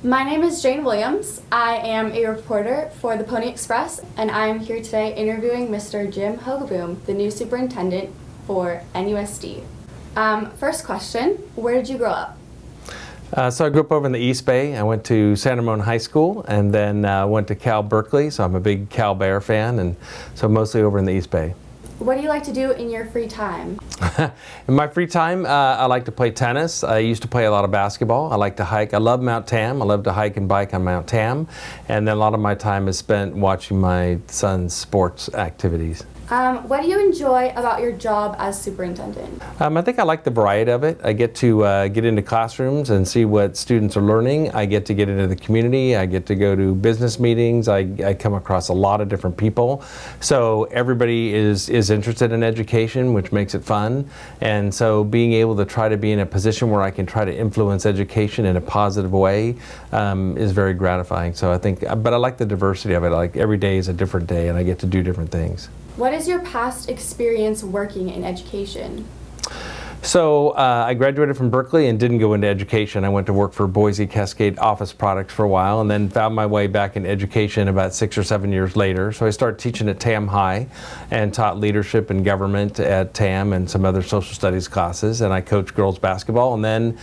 My name is Jane Williams. I am a reporter for the Pony Express, and I am here today interviewing Mr. Jim Hogeboom, the new superintendent for NUSD. First question, where did you grow up? So I grew up over in the East Bay. I went to San Ramon High School and then went to Cal Berkeley, so I'm a big Cal Bear fan, and so mostly over in the East Bay. What do you like to do in your free time? In my free time, I like to play tennis. I used to play a lot of basketball. I like to hike. I love Mount Tam. I love to hike and bike on Mount Tam. And then a lot of my time is spent watching my son's sports activities. What do you enjoy about your job as superintendent? I think I like the variety of it. I get to get into classrooms and see what students are learning. I get to get into the community. I get to go to business meetings. I come across a lot of different people. So everybody is interested in education, which makes it fun. And so being able to try to be in a position where I can try to influence education in a positive way is very gratifying. So I think, but I like the diversity of it. Like every day is a different day and I get to do different things. What is your past experience working in education? So I graduated from Berkeley and didn't go into education. I went to work for Boise Cascade Office Products for a while and then found my way back in education about 6 or 7 years later. So I started teaching at Tam High and taught leadership and government at Tam and some other social studies classes, and I coached girls basketball, and then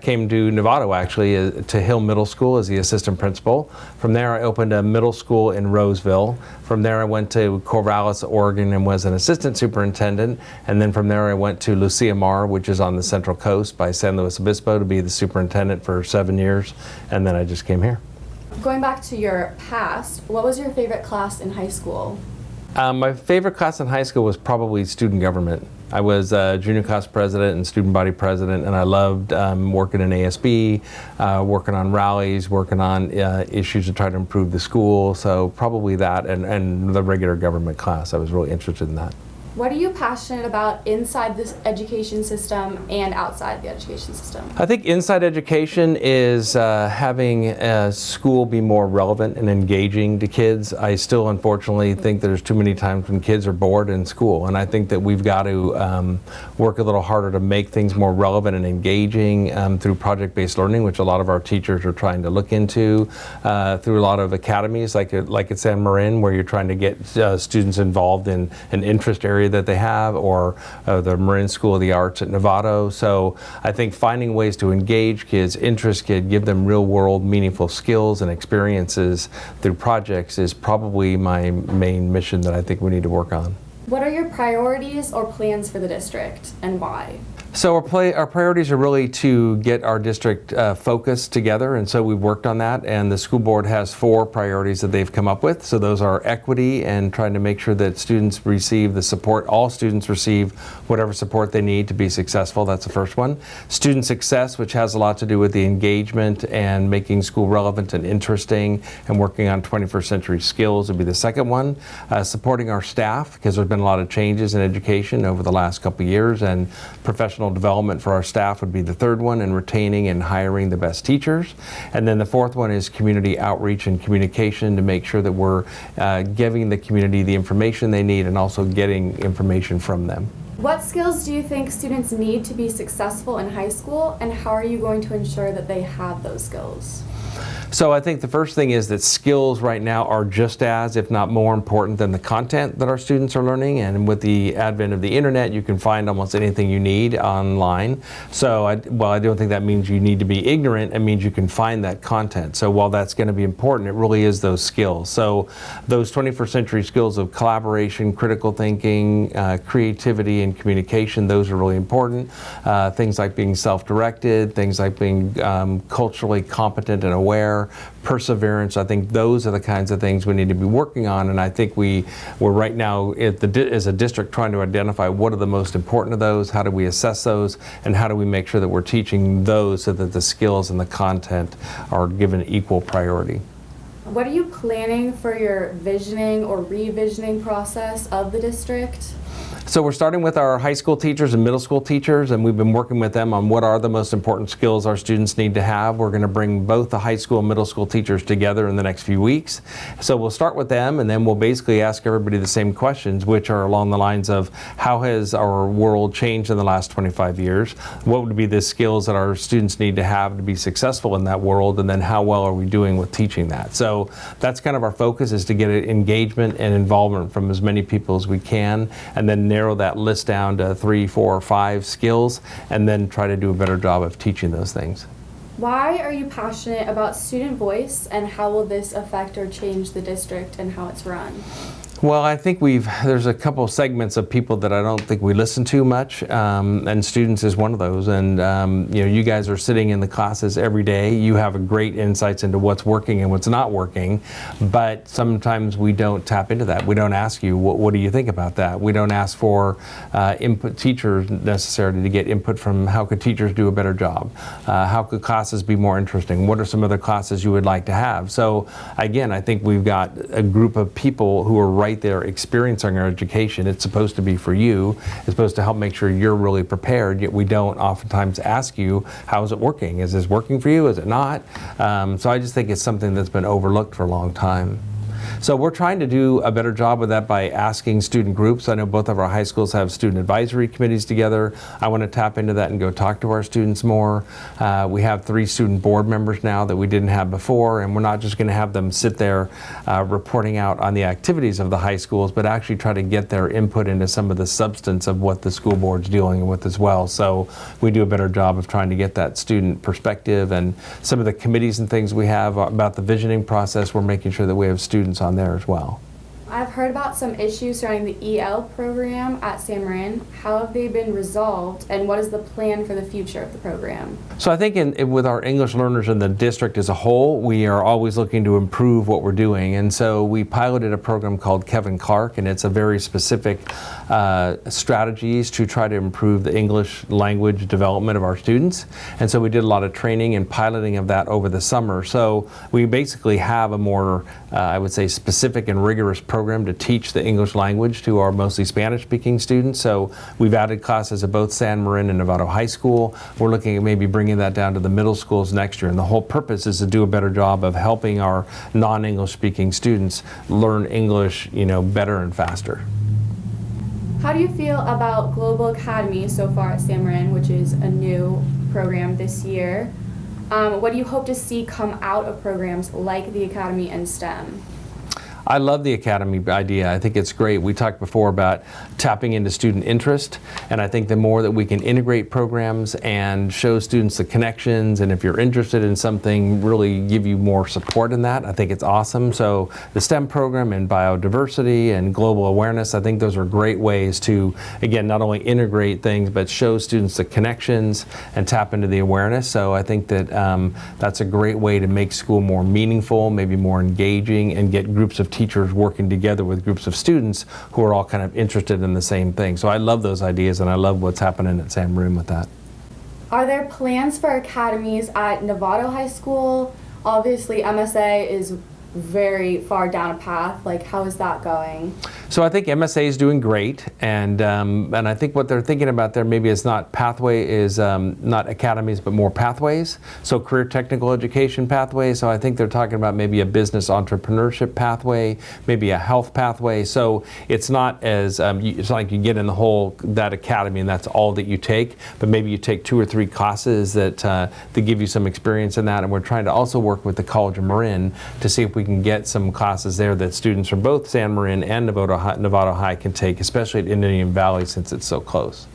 came to Novato actually to Hill Middle School as the assistant principal. From there I opened a middle school in Roseville. From there I went to Corvallis, Oregon and was an assistant superintendent, and then from there I went to Lucia Mar, which is on the Central Coast by San Luis Obispo, to be the superintendent for 7 years, and then I just came here. Going back to your past, what was your favorite class in high school? My favorite class in high school was probably student government. I was junior class president and student body president, and I loved working in ASB, working on rallies, working on issues to try to improve the school. So probably that and the regular government class. I was really interested in that. What are you passionate about inside this education system and outside the education system? I think inside education is having a school be more relevant and engaging to kids. I still unfortunately think there's too many times when kids are bored in school, and I think that we've got to work a little harder to make things more relevant and engaging through project-based learning, which a lot of our teachers are trying to look into, through a lot of academies like at San Marin, where you're trying to get students involved in an interest area that they have, or the Marin School of the Arts at Novato. So I think finding ways to engage kids, interest kids, give them real world meaningful skills and experiences through projects is probably my main mission that I think we need to work on. What are your priorities or plans for the district and why? So our priorities are really to get our district focused together, and so we've worked on that, and the school board has 4 priorities that they've come up with. So those are equity and trying to make sure that students receive the support, all students receive whatever support they need to be successful. That's the first one. Student success, which has a lot to do with the engagement and making school relevant and interesting and working on 21st century skills would be the second one. Supporting our staff, because there's been a lot of changes in education over the last couple of years, and professional development for our staff would be the third one, and retaining and hiring the best teachers. And then the fourth one is community outreach and communication, to make sure that we're giving the community the information they need and also getting information from them. What skills do you think students need to be successful in high school, and how are you going to ensure that they have those skills? So I think the first thing is that skills right now are just as, if not more important than the content that our students are learning. And with the advent of the internet, you can find almost anything you need online. So I don't think that means you need to be ignorant. It means you can find that content. So while that's going to be important, it really is those skills. So those 21st century skills of collaboration, critical thinking, creativity, and communication, those are really important. Things like being self-directed, things like being culturally competent and aware, perseverance. I think those are the kinds of things we need to be working on, and I think we're right now as a district trying to identify what are the most important of those, how do we assess those, and how do we make sure that we're teaching those so that the skills and the content are given equal priority. What are you planning for your visioning or revisioning process of the district? So we're starting with our high school teachers and middle school teachers, and we've been working with them on what are the most important skills our students need to have. We're going to bring both the high school and middle school teachers together in the next few weeks. So we'll start with them, and then we'll basically ask everybody the same questions, which are along the lines of how has our world changed in the last 25 years? What would be the skills that our students need to have to be successful in that world? And then how well are we doing with teaching that? So that's kind of our focus, is to get engagement and involvement from as many people as we can, and then narrow that list down to 3, 4, or 5 skills, and then try to do a better job of teaching those things. Why are you passionate about student voice, and how will this affect or change the district and how it's run? Well, I think there's a couple of segments of people that I don't think we listen to much, and students is one of those. And you guys are sitting in the classes every day. You have great insights into what's working and what's not working, but sometimes we don't tap into that. We don't ask you, what do you think about that? We don't ask for input teachers necessarily to get input from how could teachers do a better job? How could classes be more interesting? What are some other classes you would like to have? So again, I think we've got a group of people who are right there experiencing our education. It's supposed to be for you. It's supposed to help make sure you're really prepared, yet we don't oftentimes ask you, how is it working? Is this working for you? Is it not? So I just think it's something that's been overlooked for a long time. So we're trying to do a better job of that by asking student groups. I know both of our high schools have student advisory committees together. I want to tap into that and go talk to our students more. We have 3 student board members now that we didn't have before, and we're not just going to have them sit there reporting out on the activities of the high schools, but actually try to get their input into some of the substance of what the school board's dealing with as well. So we do a better job of trying to get that student perspective, and some of the committees and things we have about the visioning process, we're making sure that we have students on there as well. I've heard about some issues surrounding the EL program at San Marin. How have they been resolved, and what is the plan for the future of the program? So I think with our English learners in the district as a whole, we are always looking to improve what we're doing. And so we piloted a program called Kevin Clark, and it's a very specific strategies to try to improve the English language development of our students. And so we did a lot of training and piloting of that over the summer. So we basically have a more, I would say, specific and rigorous program to teach the English language to our mostly Spanish-speaking students. So we've added classes at both San Marin and Novato High School. We're looking at maybe bringing that down to the middle schools next year. And the whole purpose is to do a better job of helping our non-English speaking students learn English, better and faster. How do you feel about Global Academy so far at San Marin, which is a new program this year? What do you hope to see come out of programs like the Academy and STEM? I love the Academy idea. I think it's great. We talked before about tapping into student interest, and I think the more that we can integrate programs and show students the connections, and if you're interested in something, really give you more support in that, I think it's awesome. So the STEM program and biodiversity and global awareness, I think those are great ways to, again, not only integrate things, but show students the connections and tap into the awareness. So I think that that's a great way to make school more meaningful, maybe more engaging, and get groups of teachers working together with groups of students who are all kind of interested in the same thing. So I love those ideas, and I love what's happening at San Marin with that. Are there plans for academies at Novato High School? Obviously, MSA is very far down a path. Like, how is that going? So I think MSA is doing great, and I think what they're thinking about there maybe is not not academies, but more pathways. So career technical education pathways. So I think they're talking about maybe a business entrepreneurship pathway, maybe a health pathway. So it's not as it's not like you get in that academy and that's all that you take, but maybe you take 2 or 3 classes that give you some experience in that. And we're trying to also work with the College of Marin to see if we can get some classes there that students from both San Marin and Novato High can take, especially at Indian Valley since it's so close.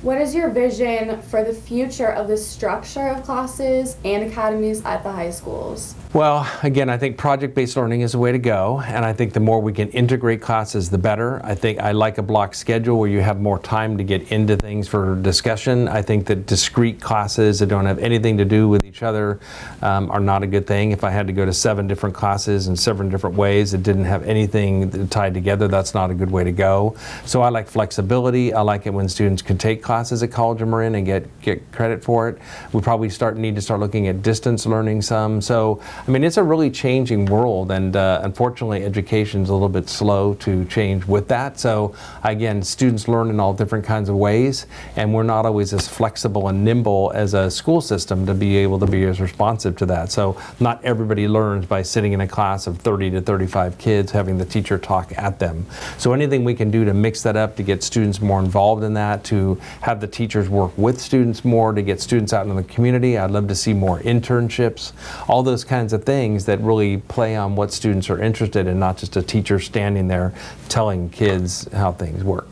What is your vision for the future of the structure of classes and academies at the high schools? Well, again, I think project-based learning is the way to go, and I think the more we can integrate classes, the better. I think I like a block schedule where you have more time to get into things for discussion. I think that discrete classes that don't have anything to do with each other are not a good thing. If I had to go to 7 different classes in 7 different ways that didn't have anything tied together, that's not a good way to go. So I like flexibility. I like it when students can take classes at College of Marin and get credit for it. We probably need to start looking at distance learning some. So I mean, it's a really changing world, and unfortunately education's a little bit slow to change with that. So again, students learn in all different kinds of ways, and we're not always as flexible and nimble as a school system to be able to be as responsive to that. So not everybody learns by sitting in a class of 30 to 35 kids having the teacher talk at them. So anything we can do to mix that up, to get students more involved in that, to have the teachers work with students more, to get students out in the community. I'd love to see more internships, all those kinds of things that really play on what students are interested in, not just a teacher standing there telling kids how things work.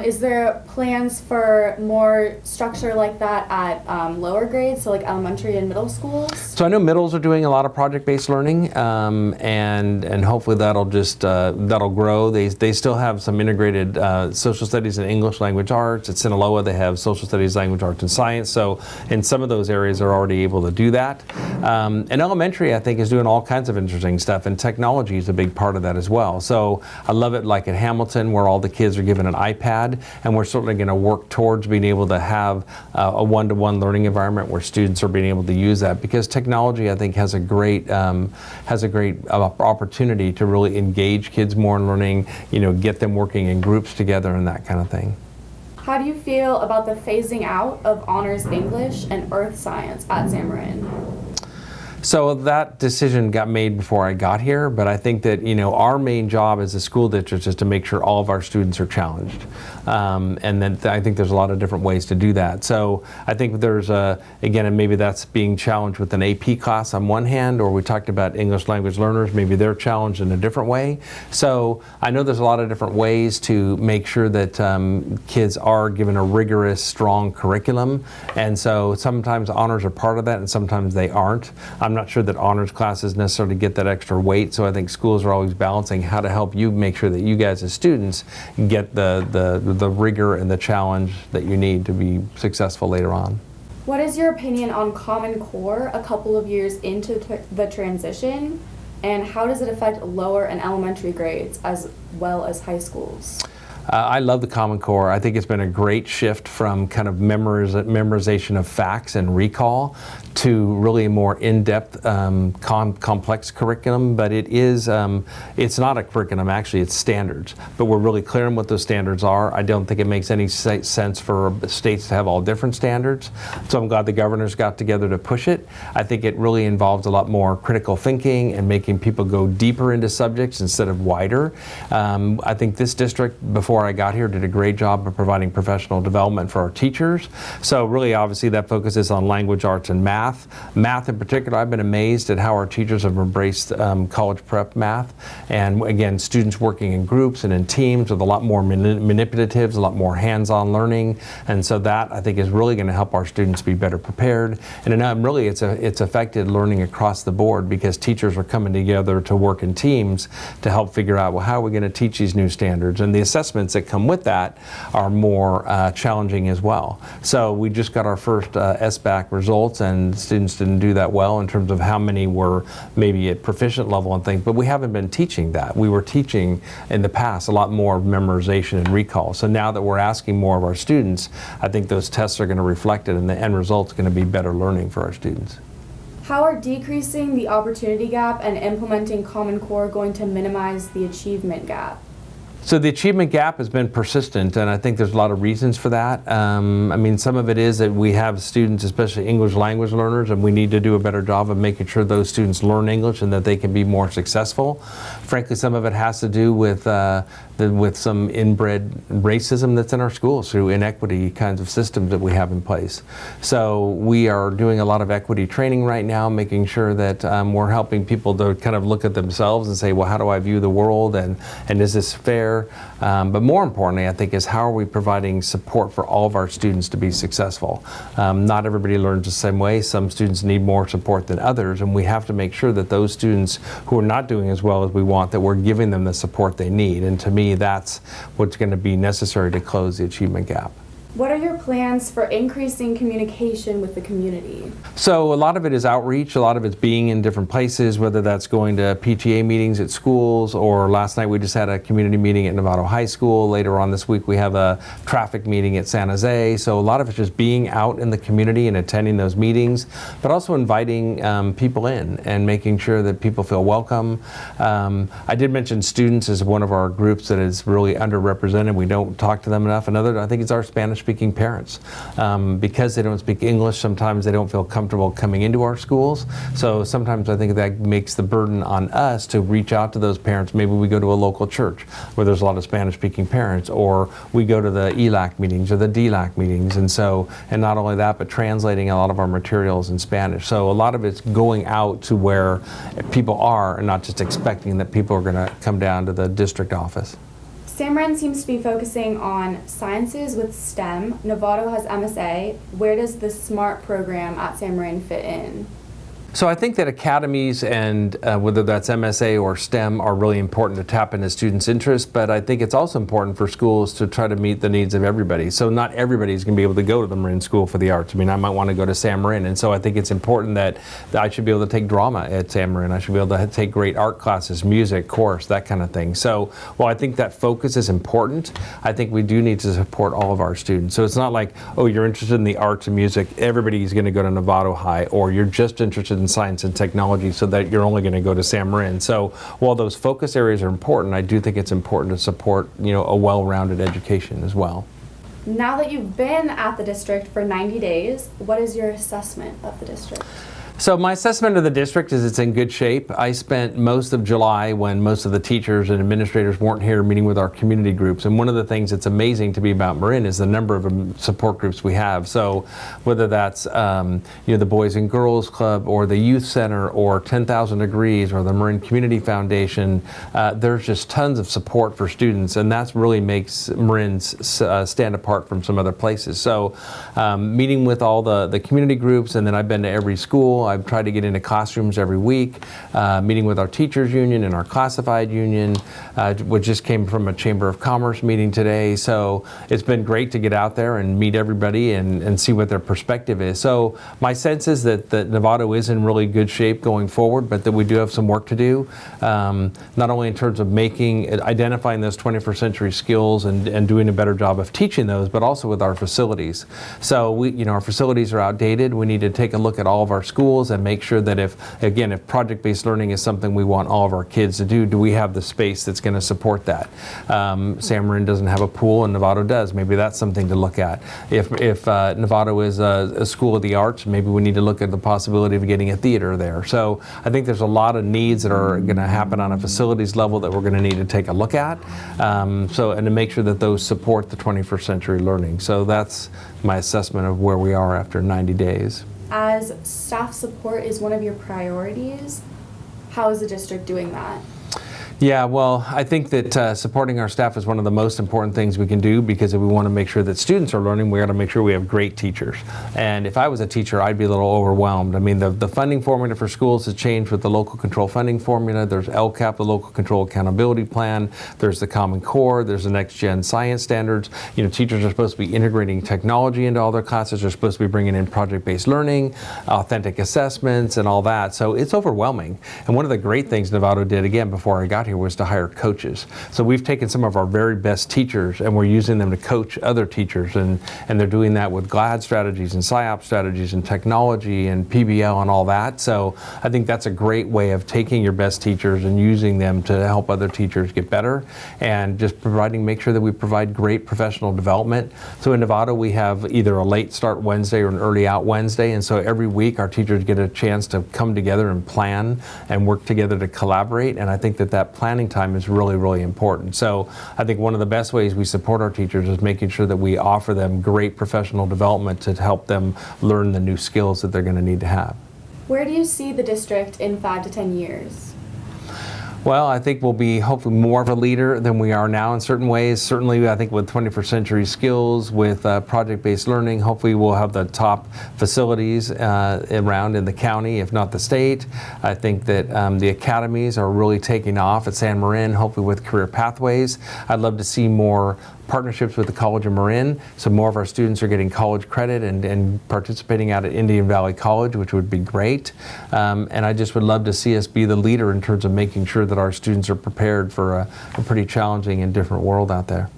Is there plans for more structure like that at lower grades, so like elementary and middle schools? So I know middles are doing a lot of project-based learning, and hopefully that'll just that'll grow. They still have some integrated social studies and English language arts. At Sinaloa they have social studies, language arts, and science. So in some of those areas they're already able to do that. And elementary, I think, is doing all kinds of interesting stuff, and technology is a big part of that as well. So I love it, like at Hamilton, where all the kids are given an iPad, and we're certainly going to work towards being able to have a one-to-one learning environment where students are being able to use that, because technology, I think, has a great opportunity to really engage kids more in learning, get them working in groups together and that kind of thing. How do you feel about the phasing out of honors English and earth science at San Marin? So that decision got made before I got here, but I think that our main job as a school district is to make sure all of our students are challenged, and then I think there's a lot of different ways to do that. So I think there's again, and maybe that's being challenged with an AP class on one hand, or we talked about English language learners, maybe they're challenged in a different way. So I know there's a lot of different ways to make sure that kids are given a rigorous, strong curriculum, and so sometimes honors are part of that, and sometimes they aren't. I'm not sure that honors classes necessarily get that extra weight, so I think schools are always balancing how to help you make sure that you guys as students get the rigor and the challenge that you need to be successful later on. What is your opinion on Common Core a couple of years into the transition, and how does it affect lower and elementary grades as well as high schools? I love the Common Core. I think it's been a great shift from kind of memorization of facts and recall to really more in-depth, complex curriculum. But it's not a curriculum, actually, it's standards. But we're really clear on what those standards are. I don't think it makes any sense for states to have all different standards. So I'm glad the governors got together to push it. I think it really involves a lot more critical thinking and making people go deeper into subjects instead of wider. I think this district, before I got here, did a great job of providing professional development for our teachers. So really, obviously, that focuses on language arts and math. Math in particular, I've been amazed at how our teachers have embraced college prep math. And again, students working in groups and in teams with a lot more manipulatives, a lot more hands-on learning. And so that, I think, is really going to help our students be better prepared. And really, it's affected learning across the board, because teachers are coming together to work in teams to help figure out, well, how are we going to teach these new standards? And the assessments that come with that are more challenging as well. So we just got our first SBAC results, and students didn't do that well in terms of how many were maybe at proficient level and things, but we haven't been teaching that. We were teaching in the past a lot more of memorization and recall. So now that we're asking more of our students, I think those tests are going to reflect it, and the end result's going to be better learning for our students. How are decreasing the opportunity gap and implementing Common Core going to minimize the achievement gap? So the achievement gap has been persistent, and I think there's a lot of reasons for that. I mean, some of it is that we have students, especially English language learners, and we need to do a better job of making sure those students learn English and that they can be more successful. Frankly, some of it has to do with some inbred racism that's in our schools through inequity kinds of systems that we have in place. So we are doing a lot of equity training right now, making sure that we're helping people to kind of look at themselves and say, well, how do I view the world, and is this fair? But more importantly, I think, is how are we providing support for all of our students to be successful? Not everybody learns the same way. Some students need more support than others, and we have to make sure that those students who are not doing as well as we want, that we're giving them the support they need. And to me, that's what's going to be necessary to close the achievement gap. What are your plans for increasing communication with the community? So a lot of it is outreach, a lot of it's being in different places, whether that's going to PTA meetings at schools, or last night we just had a community meeting at Novato High School. Later on this week we have a traffic meeting at San Jose. So a lot of it's just being out in the community and attending those meetings, but also inviting people in and making sure that people feel welcome. I did mention students as one of our groups that is really underrepresented. We don't talk to them enough. Another, I think, it's our Spanish-speaking parents. Because they don't speak English, sometimes they don't feel comfortable coming into our schools. So sometimes I think that makes the burden on us to reach out to those parents. Maybe we go to a local church where there's a lot of Spanish-speaking parents, or we go to the ELAC meetings or the DLAC meetings. And not only that, but translating a lot of our materials in Spanish. So a lot of it's going out to where people are and not just expecting that people are going to come down to the district office. San Marin seems to be focusing on sciences with STEM. Novato has MSA. Where does the SMART program at San Marin fit in? So I think that academies and whether that's MSA or STEM are really important to tap into students' interests, but I think it's also important for schools to try to meet the needs of everybody. So not everybody's going to be able to go to the Marin School for the Arts. I mean, I might want to go to San Marin, and so I think it's important that I should be able to take drama at San Marin. I should be able to take great art classes, music, chorus, that kind of thing. So while I think that focus is important, I think we do need to support all of our students. So it's not like, oh, you're interested in the arts and music, everybody's going to go to Novato High, or you're just interested in science and technology, so that you're only going to go to San Marin. So while those focus areas are important, I do think it's important to support, a well-rounded education as well. Now that you've been at the district for 90 days, what is your assessment of the district? So my assessment of the district is it's in good shape. I spent most of July, when most of the teachers and administrators weren't here, meeting with our community groups. And one of the things that's amazing to me about Marin is the number of support groups we have. So whether that's the Boys and Girls Club, or the Youth Center, or 10,000 Degrees, or the Marin Community Foundation, there's just tons of support for students, and that's really makes Marin's stand apart from some other places. So meeting with all the community groups, and then I've been to every school. I've tried to get into classrooms every week, meeting with our teachers union and our classified union, which just came from a Chamber of Commerce meeting today. So it's been great to get out there and meet everybody and see what their perspective is. So my sense is that Novato is in really good shape going forward, but that we do have some work to do, not only in terms of identifying those 21st century skills and doing a better job of teaching those, but also with our facilities. So our facilities are outdated. We need to take a look at all of our schools and make sure that if project-based learning is something we want all of our kids to do we have the space that's going to support that? San Marin doesn't have a pool and Novato does. Maybe that's something to look at. If Novato is a school of the arts, maybe we need to look at the possibility of getting a theater there. So I think there's a lot of needs that are going to happen on a facilities level that we're going to need to take a look at, and to make sure that those support the 21st century learning. So that's my assessment of where we are after 90 days. As staff support is one of your priorities, how is the district doing that? Yeah, well, I think that supporting our staff is one of the most important things we can do, because if we want to make sure that students are learning, we got to make sure we have great teachers. And if I was a teacher, I'd be a little overwhelmed. I mean, the funding formula for schools has changed with the local control funding formula. There's LCAP, the Local Control Accountability Plan. There's the Common Core. There's the Next Gen Science Standards. Teachers are supposed to be integrating technology into all their classes. They're supposed to be bringing in project-based learning, authentic assessments, and all that. So it's overwhelming. And one of the great things Novato did, again, before I got here, was to hire coaches. So we've taken some of our very best teachers and we're using them to coach other teachers, and they're doing that with GLAD strategies and PSYOP strategies and technology and PBL and all that. So I think that's a great way of taking your best teachers and using them to help other teachers get better, and just make sure that we provide great professional development. So in Novato we have either a late start Wednesday or an early out Wednesday, and so every week our teachers get a chance to come together and plan and work together to collaborate, and I think that planning time is really, really important. So I think one of the best ways we support our teachers is making sure that we offer them great professional development to help them learn the new skills that they're going to need to have. Where do you see the district in 5 to 10 years? Well, I think we'll be hopefully more of a leader than we are now in certain ways. Certainly, I think with 21st century skills, with project-based learning, hopefully we'll have the top facilities around in the county, if not the state. I think that the academies are really taking off at San Marin, hopefully with career pathways. I'd love to see more partnerships with the College of Marin, so more of our students are getting college credit and participating out at Indian Valley College, which would be great. And I just would love to see us be the leader in terms of making sure that our students are prepared for a pretty challenging and different world out there.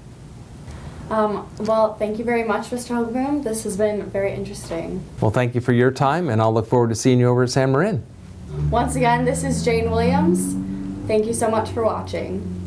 Well, thank you very much, Mr. Hogeboom. This has been very interesting. Well, thank you for your time, and I'll look forward to seeing you over at San Marin. Once again, this is Jane Williams. Thank you so much for watching.